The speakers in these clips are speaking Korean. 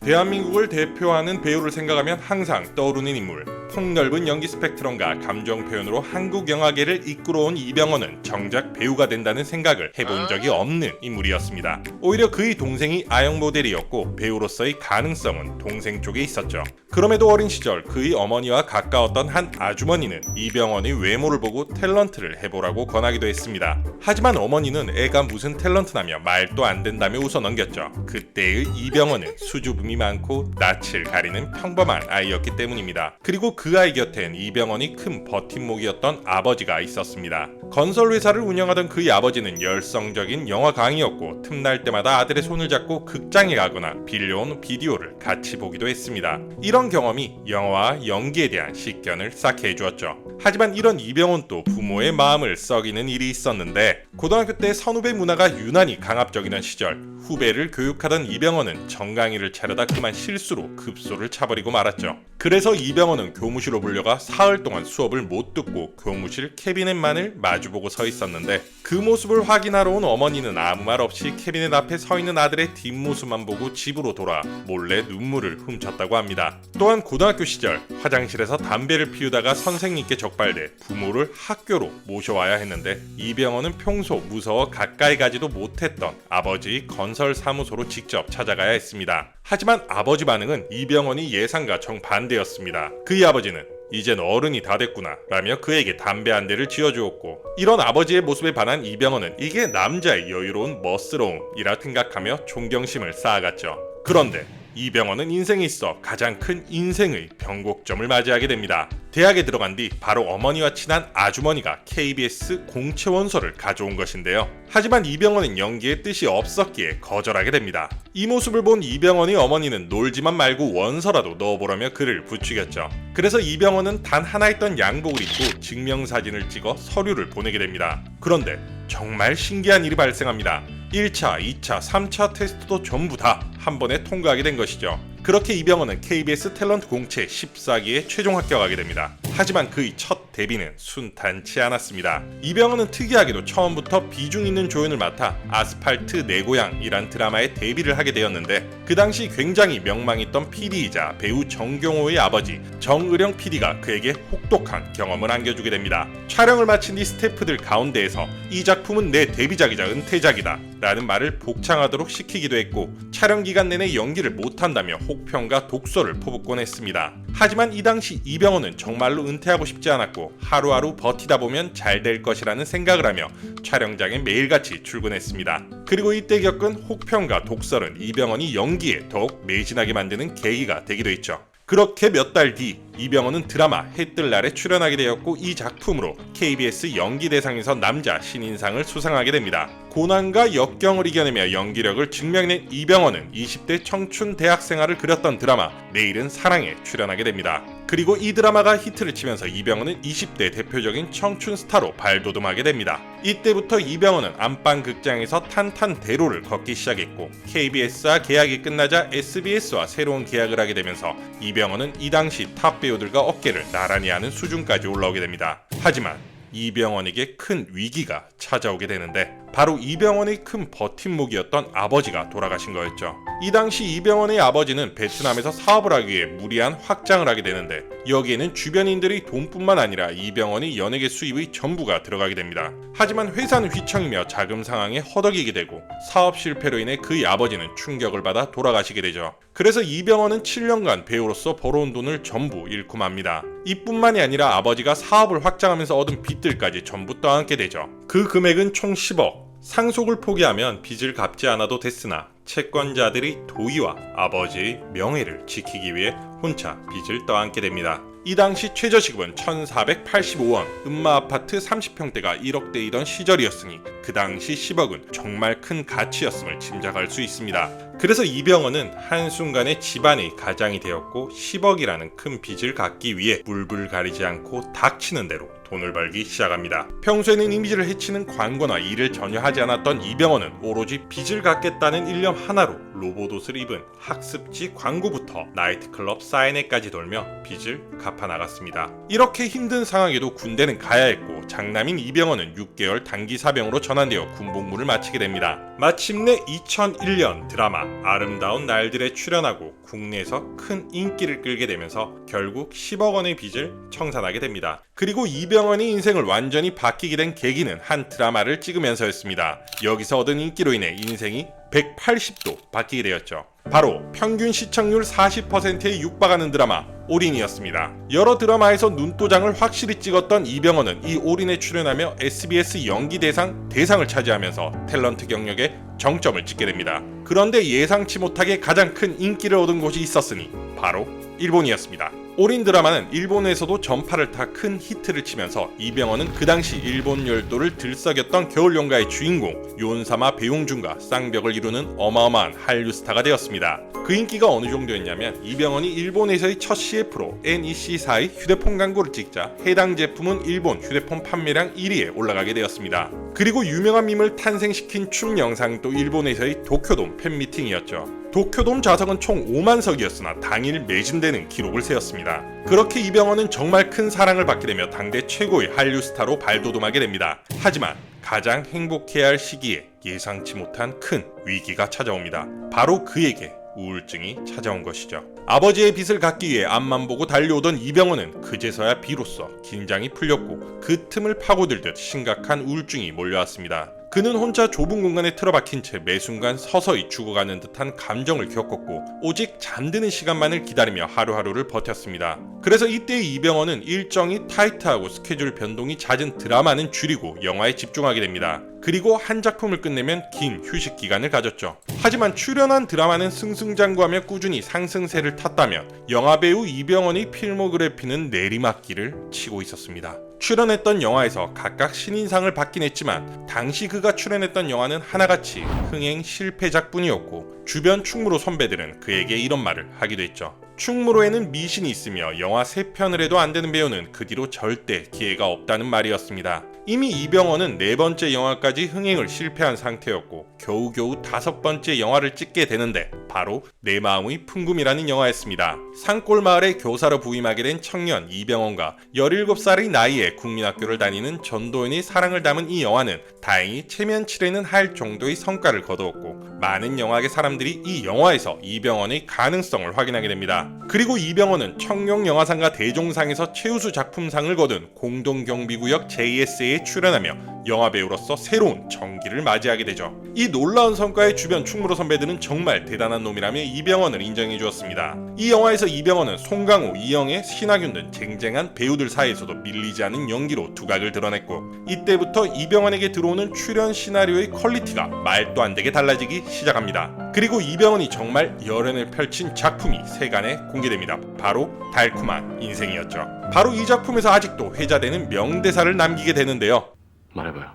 대한민국을 대표하는 배우를 생각하면 항상 떠오르는 인물, 폭넓은 연기 스펙트럼과 감정 표현으로 한국 영화계를 이끌어온 이병헌은 정작 배우가 된다는 생각을 해본 적이 없는 인물이었습니다. 오히려 그의 동생이 아역 모델이었고 배우로서의 가능성은 동생 쪽에 있었죠. 그럼에도 어린 시절 그의 어머니와 가까웠던 한 아주머니는 이병헌의 외모를 보고 탤런트를 해보라고 권하기도 했습니다. 하지만 어머니는 애가 무슨 탤런트라며 말도 안 된다며 웃어넘겼죠. 그때의 이병헌은 수줍음이 많고 낯을 가리는 평범한 아이였기 때문입니다. 그리고 그 아이 곁엔 이병헌이 큰 버팀목이었던 아버지가 있었습니다. 건설회사를 운영하던 그의 아버지는 열성적인 영화 강이었고 틈날 때마다 아들의 손을 잡고 극장에 가거나 빌려온 비디오를 같이 보기도 했습니다. 이런 경험이 영화와 연기에 대한 식견을 쌓게 해주었죠. 하지만 이런 이병헌도 부모의 마음을 썩이는 일이 있었는데, 고등학교 때 선후배 문화가 유난히 강압적이던 시절 후배를 교육하던 이병헌은 정강이를 차려다 그만 실수로 급소를 차버리고 말았죠. 그래서 이병헌은 교무실로 불려가 사흘 동안 수업을 못 듣고 교무실 캐비넷만을 마주보고 서 있었는데, 그 모습을 확인하러 온 어머니는 아무 말 없이 캐비넷 앞에 서 있는 아들의 뒷모습만 보고 집으로 돌아 몰래 눈물을 훔쳤다고 합니다. 또한 고등학교 시절 화장실에서 담배를 피우다가 선생님께 적발돼 부모를 학교로 모셔와야 했는데, 이병헌은 평소 무서워 가까이 가지도 못했던 아버지의 건설 사무소로 직접 찾아가야 했습니다. 하지만 아버지 반응은 이병헌이 예상과 정반대였습니다. 그의 아버지는 이젠 어른이 다 됐구나 라며 그에게 담배 한 대를 쥐어주었고, 이런 아버지의 모습에 반한 이병헌은 이게 남자의 여유로운 멋스러움이라 생각하며 존경심을 쌓아갔죠. 그런데 이병헌은 인생에 있어 가장 큰 인생의 변곡점을 맞이하게 됩니다. 대학에 들어간 뒤 바로 어머니와 친한 아주머니가 KBS 공채 원서를 가져온 것인데요. 하지만 이병헌은 연기에 뜻이 없었기에 거절하게 됩니다. 이 모습을 본 이병헌의 어머니는 놀지만 말고 원서라도 넣어보라며 그를 부추겼죠. 그래서 이병헌은 단 하나 있던 양복을 입고 증명사진을 찍어 서류를 보내게 됩니다. 그런데 정말 신기한 일이 발생합니다. 1차, 2차, 3차 테스트도 전부 다 한 번에 통과하게 된 것이죠. 그렇게 이병헌은 KBS 탤런트 공채 14기에 최종 합격하게 됩니다. 하지만 그의 첫 데뷔는 순탄치 않았습니다. 이병헌은 특이하게도 처음부터 비중 있는 조연을 맡아 아스팔트 내 고향이란 드라마에 데뷔를 하게 되었는데, 그 당시 굉장히 명망있던 PD이자 배우 정경호의 아버지 정의령 PD가 그에게 혹독한 경험을 안겨주게 됩니다. 촬영을 마친 뒤 스태프들 가운데에서 이 작품은 내 데뷔작이자 은퇴작이다 라는 말을 복창하도록 시키기도 했고, 촬영 기간 내내 연기를 못한다며 혹평과 독서를 퍼붓곤 했습니다. 하지만 이 당시 이병헌은 정말로 은퇴하고 싶지 않았고 하루하루 버티다 보면 잘 될 것이라는 생각을 하며 촬영장에 매일같이 출근했습니다. 그리고 이때 겪은 혹평과 독설은 이병헌이 연기에 더욱 매진하게 만드는 계기가 되기도 했죠. 그렇게 몇 달 뒤 이병헌은 드라마 해뜰 날에 출연하게 되었고, 이 작품으로 KBS 연기대상에서 남자 신인상을 수상하게 됩니다. 고난과 역경을 이겨내며 연기력을 증명해낸 이병헌은 20대 청춘 대학생활을 그렸던 드라마 내일은 사랑에 출연하게 됩니다. 그리고 이 드라마가 히트를 치면서 이병헌은 20대 대표적인 청춘 스타로 발돋움하게 됩니다. 이때부터 이병헌은 안방 극장에서 탄탄대로를 걷기 시작했고, KBS와 계약이 끝나자 SBS와 새로운 계약을 하게 되면서 이병헌은 이 당시 탑 배우들과 어깨를 나란히 하는 수준까지 올라오게 됩니다. 하지만 이병헌에게 큰 위기가 찾아오게 되는데, 바로 이병헌의 큰 버팀목이었던 아버지가 돌아가신 거였죠. 이 당시 이병헌의 아버지는 베트남에서 사업을 하기 위해 무리한 확장을 하게 되는데, 여기에는 주변인들의 돈뿐만 아니라 이병헌의 연예계 수입의 전부가 들어가게 됩니다. 하지만 회사는 휘청이며 자금 상황에 허덕이게 되고, 사업 실패로 인해 그의 아버지는 충격을 받아 돌아가시게 되죠. 그래서 이병헌은 7년간 배우로서 벌어온 돈을 전부 잃고 맙니다. 이뿐만이 아니라 아버지가 사업을 확장하면서 얻은 빚들까지 전부 떠안게 되죠. 그 금액은 총 10억. 상속을 포기하면 빚을 갚지 않아도 됐으나 채권자들의 도의와 아버지의 명예를 지키기 위해 혼자 빚을 떠안게 됩니다. 이 당시 최저시급은 1,485원, 음마아파트 30평대가 1억대이던 시절이었으니 그 당시 10억은 정말 큰 가치였음을 짐작할 수 있습니다. 그래서 이병헌은 한순간에 집안의 가장이 되었고 10억이라는 큰 빚을 갚기 위해 물불 가리지 않고 닥치는 대로 돈을 벌기 시작합니다. 평소에는 이미지를 해치는 광고나 일을 전혀 하지 않았던 이병헌은 오로지 빚을 갚겠다는 일념 하나로 로봇 옷을 입은 학습지 광고부터 나이트클럽 사인회까지 돌며 빚을 갚아 나갔습니다. 이렇게 힘든 상황에도 군대는 가야 했고 장남인 이병헌은 6개월 단기 사병으로 전환되어 군복무를 마치게 됩니다. 마침내 2001년 드라마 아름다운 날들에 출연하고 국내에서 큰 인기를 끌게 되면서 결국 10억 원의 빚을 청산하게 됩니다. 그리고 이병헌이 인생을 완전히 바뀌게 된 계기는 한 드라마를 찍으면서였습니다. 여기서 얻은 인기로 인해 인생이 180도 바뀌게 되었죠. 바로 평균 시청률 40%에 육박하는 드라마 올인이었습니다. 여러 드라마에서 눈도장을 확실히 찍었던 이병헌은 이 올인에 출연하며 SBS 연기대상 대상을 차지하면서 탤런트 경력에 정점을 찍게 됩니다. 그런데 예상치 못하게 가장 큰 인기를 얻은 곳이 있었으니 바로 일본이었습니다. 올인 드라마는 일본에서도 전파를 타 큰 히트를 치면서 이병헌은 그 당시 일본 열도를 들썩였던 겨울연가의 주인공 요ን사마 배용준과 쌍벽을 이루는 어마어마한 한류 스타가 되었습니다. 그 인기가 어느 정도였냐면 이병헌이 일본에서의 첫 CF로 NEC사의 휴대폰 광고를 찍자 해당 제품은 일본 휴대폰 판매량 1위에 올라가게 되었습니다. 그리고 유명한 밈을 탄생시킨 춤 영상도 일본에서의 도쿄돔 팬미팅이었죠. 도쿄돔 좌석은 총 5만석이었으나 당일 매진되는 기록을 세웠습니다. 그렇게 이병헌은 정말 큰 사랑을 받게 되며 당대 최고의 한류 스타로 발돋움하게 됩니다. 하지만 가장 행복해야 할 시기에 예상치 못한 큰 위기가 찾아옵니다. 바로 그에게 우울증이 찾아온 것이죠. 아버지의 빚을 갚기 위해 앞만 보고 달려오던 이병헌은 그제서야 비로소 긴장이 풀렸고 그 틈을 파고들듯 심각한 우울증이 몰려왔습니다. 그는 혼자 좁은 공간에 틀어박힌 채 매순간 서서히 죽어가는 듯한 감정을 겪었고 오직 잠드는 시간만을 기다리며 하루하루를 버텼습니다. 그래서 이때 이병헌은 일정이 타이트하고 스케줄 변동이 잦은 드라마는 줄이고 영화에 집중하게 됩니다. 그리고 한 작품을 끝내면 긴 휴식 기간을 가졌죠. 하지만 출연한 드라마는 승승장구하며 꾸준히 상승세를 탔다면 영화배우 이병헌의 필모그래피는 내리막길을 치고 있었습니다. 출연했던 영화에서 각각 신인상을 받긴 했지만 당시 그가 출연했던 영화는 하나같이 흥행 실패작뿐이었고 주변 충무로 선배들은 그에게 이런 말을 하기도 했죠. 충무로에는 미신이 있으며 영화 3편을 해도 안 되는 배우는 그 뒤로 절대 기회가 없다는 말이었습니다. 이미 이병헌은 4번째 영화까지 흥행을 실패한 상태였고 겨우겨우 5번째 영화를 찍게 되는데 바로 내 마음의 풍금이라는 영화였습니다. 산골 마을에 교사로 부임하게 된 청년 이병헌과 17살의 나이에 국민학교를 다니는 전도연의 사랑을 담은 이 영화는 다행히 체면치레는 할 정도의 성과를 거두었고 많은 영화계 사람들이 이 영화에서 이병헌의 가능성을 확인하게 됩니다. 그리고 이병헌은 청룡영화상과 대종상에서 최우수 작품상을 거둔 공동경비구역 JSA에 출연하며 영화배우로서 새로운 전기를 맞이하게 되죠. 이 놀라운 성과에 주변 충무로 선배들은 정말 대단한 놈이라며 이병헌을 인정해 주었습니다. 이 영화에서 이병헌은 송강호, 이영애, 신하균 등 쟁쟁한 배우들 사이에서도 밀리지 않은 연기로 두각을 드러냈고 이때부터 이병헌에게 들어오는 출연 시나리오의 퀄리티가 말도 안 되게 달라지기 시작합니다. 그리고 이병헌이 정말 열연을 펼친 작품이 세간에 공개됩니다. 바로 달콤한 인생이었죠. 바로 이 작품에서 아직도 회자되는 명대사를 남기게 되는데요. 말해봐요.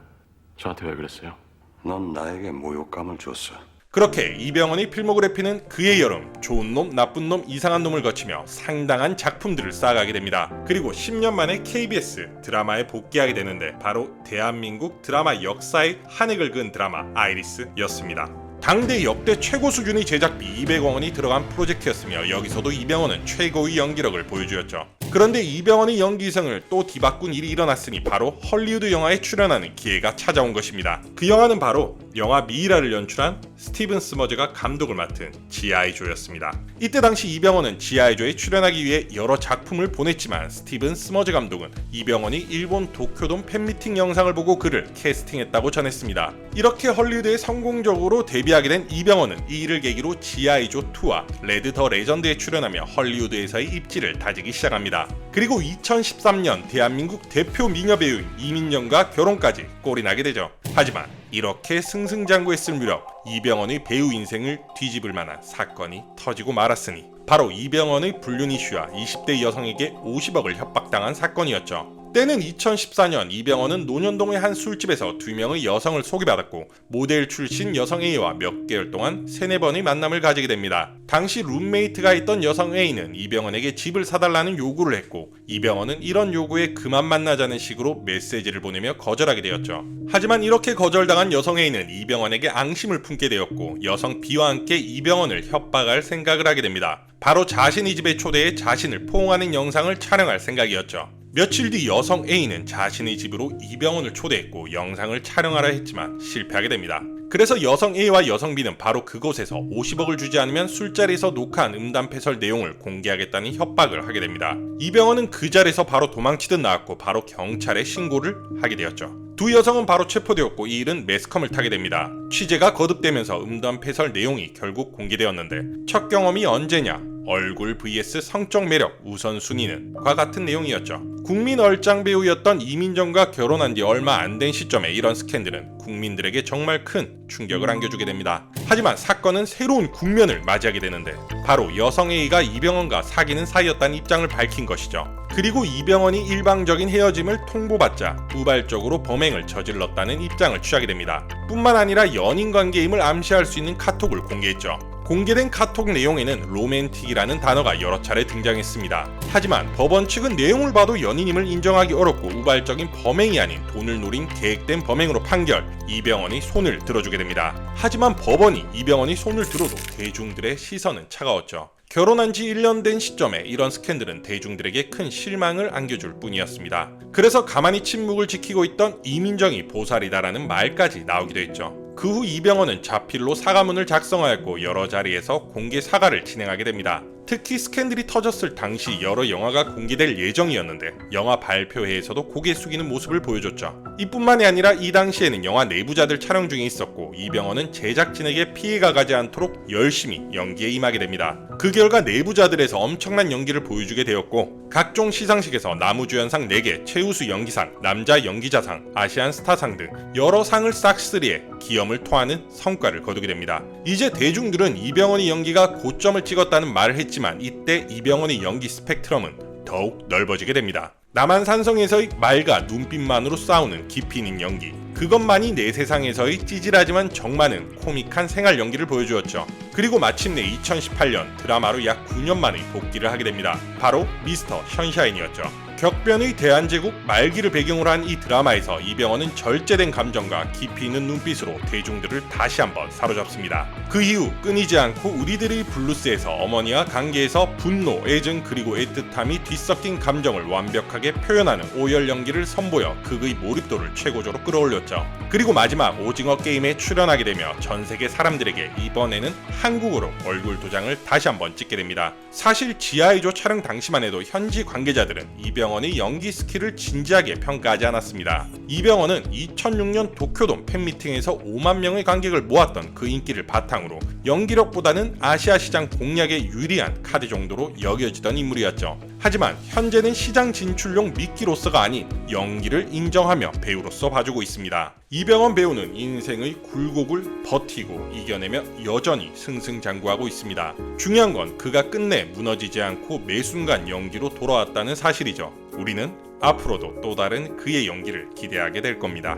저한테 왜 그랬어요? 넌 나에게 모욕감을 줬어. 그렇게 이병헌의 필모그래피는 그의 여름, 좋은 놈, 나쁜 놈, 이상한 놈을 거치며 상당한 작품들을 쌓아가게 됩니다. 그리고 10년 만에 KBS 드라마에 복귀하게 되는데 바로 대한민국 드라마 역사의 한 획을 그은 드라마 아이리스였습니다. 당대 역대 최고 수준의 제작비 200억 원이 들어간 프로젝트였으며 여기서도 이병헌은 최고의 연기력을 보여주었죠. 그런데 이병헌의 연기성을 또 뒤바꾼 일이 일어났으니 바로 헐리우드 영화에 출연하는 기회가 찾아온 것입니다. 그 영화는 바로 영화 미이라를 연출한 스티븐 스머즈가 감독을 맡은 G.I. 조였습니다. 이때 당시 이병헌은 G.I. 조에 출연하기 위해 여러 작품을 보냈지만 스티븐 스머즈 감독은 이병헌이 일본 도쿄돔 팬미팅 영상을 보고 그를 캐스팅했다고 전했습니다. 이렇게 헐리우드에 성공적으로 데뷔하게 된 이병헌은 이 일을 계기로 G.I. 조 2와 레드 더 레전드에 출연하며 헐리우드에서의 입지를 다지기 시작합니다. 그리고 2013년 대한민국 대표 미녀 배우인 이민영과 결혼까지 꼴이 나게 되죠. 하지만 이렇게 승승장구했을 무렵 이병헌의 배우 인생을 뒤집을 만한 사건이 터지고 말았으니 바로 이병헌의 불륜 이슈와 20대 여성에게 50억을 협박당한 사건이었죠. 때는 2014년 이병헌은 논현동의 한 술집에서 2명의 여성을 소개받았고 모델 출신 여성 A와 몇 개월 동안 3-4번의 만남을 가지게 됩니다. 당시 룸메이트가 있던 여성 A는 이병헌에게 집을 사달라는 요구를 했고 이병헌은 이런 요구에 그만 만나자는 식으로 메시지를 보내며 거절하게 되었죠. 하지만 이렇게 거절당한 여성 A는 이병헌에게 앙심을 품게 되었고 여성 B와 함께 이병헌을 협박할 생각을 하게 됩니다. 바로 자신의 집에 초대해 자신을 포옹하는 영상을 촬영할 생각이었죠. 며칠 뒤 여성 A는 자신의 집으로 이병헌을 초대했고 영상을 촬영하라 했지만 실패하게 됩니다. 그래서 여성 A와 여성 B는 바로 그곳에서 50억을 주지 않으면 술자리에서 녹화한 음담패설 내용을 공개하겠다는 협박을 하게 됩니다. 이병헌은 그 자리에서 바로 도망치듯 나왔고 바로 경찰에 신고를 하게 되었죠. 두 여성은 바로 체포되었고 이 일은 매스컴을 타게 됩니다. 취재가 거듭되면서 음담패설 내용이 결국 공개되었는데 첫 경험이 언제냐? 얼굴 vs 성적 매력 우선순위는 과 같은 내용이었죠. 국민 얼짱 배우였던 이민정과 결혼한 지 얼마 안 된 시점에 이런 스캔들은 국민들에게 정말 큰 충격을 안겨주게 됩니다. 하지만 사건은 새로운 국면을 맞이하게 되는데 바로 여성 A가 이병헌과 사귀는 사이였다는 입장을 밝힌 것이죠. 그리고 이병헌이 일방적인 헤어짐을 통보받자 우발적으로 범행을 저질렀다는 입장을 취하게 됩니다. 뿐만 아니라 연인 관계임을 암시할 수 있는 카톡을 공개했죠. 공개된 카톡 내용에는 로맨틱이라는 단어가 여러 차례 등장했습니다. 하지만 법원 측은 내용을 봐도 연인임을 인정하기 어렵고 우발적인 범행이 아닌 돈을 노린 계획된 범행으로 판결, 이병헌이 손을 들어주게 됩니다. 하지만 법원이 이병헌이 손을 들어도 대중들의 시선은 차가웠죠. 결혼한 지 1년 된 시점에 이런 스캔들은 대중들에게 큰 실망을 안겨줄 뿐이었습니다. 그래서 가만히 침묵을 지키고 있던 이민정이 보살이다라는 말까지 나오기도 했죠. 그 후 이병헌은 자필로 사과문을 작성하였고 여러 자리에서 공개 사과를 진행하게 됩니다. 특히 스캔들이 터졌을 당시 여러 영화가 공개될 예정이었는데 영화 발표회에서도 고개 숙이는 모습을 보여줬죠. 이뿐만이 아니라 이 당시에는 영화 내부자들 촬영 중에 있었고 이병헌은 제작진에게 피해가 가지 않도록 열심히 연기에 임하게 됩니다. 그 결과 내부자들에서 엄청난 연기를 보여주게 되었고 각종 시상식에서 나무주연상 4개, 최우수 연기상, 남자 연기자상, 아시안 스타상 등 여러 상을 싹쓸이해 기염을 토하는 성과를 거두게 됩니다. 이제 대중들은 이병헌의 연기가 고점을 찍었다는 말을 했지만 이때 이병헌의 연기 스펙트럼은 더욱 넓어지게 됩니다. 남한산성에서의 말과 눈빛만으로 싸우는 깊이 있는 연기, 그것만이 내 세상에서의 찌질하지만 정 많은 코믹한 생활 연기를 보여주었죠. 그리고 마침내 2018년 드라마로 약 9년 만에 복귀를 하게 됩니다. 바로 미스터 션샤인이었죠. 격변의 대한제국 말기를 배경으로 한 이 드라마에서 이병헌은 절제된 감정과 깊이 있는 눈빛으로 대중들을 다시 한번 사로잡습니다. 그 이후 끊이지 않고 우리들의 블루스에서 어머니와 관계에서 분노, 애증 그리고 애틋함이 뒤섞인 감정을 완벽하게 표현하는 오열 연기를 선보여 극의 몰입도를 최고조로 끌어올렸죠. 그리고 마지막 오징어 게임에 출연하게 되며 전 세계 사람들에게 이번에는 한국어로 얼굴 도장을 다시 한번 찍게 됩니다. 사실 지하이조 촬영 당시만 해도 현지 관계자들은 이병헌의 연기 스킬을 진지하게 평가하지 않았습니다. 이병헌은 2006년 도쿄돔 팬미팅에서 5만 명의 관객을 모았던 그 인기를 바탕으로 연기력보다는 아시아 시장 공략에 유리한 카드 정도로 여겨지던 인물이었죠. 하지만 현재는 시장 진출용 미끼로서가 아닌 연기를 인정하며 배우로서 봐주고 있습니다. 이병헌 배우는 인생의 굴곡을 버티고 이겨내며 여전히 승승장구하고 있습니다. 중요한 건 그가 끝내 무너지지 않고 매 순간 연기로 돌아왔다는 사실이죠. 우리는 앞으로도 또 다른 그의 연기를 기대하게 될 겁니다.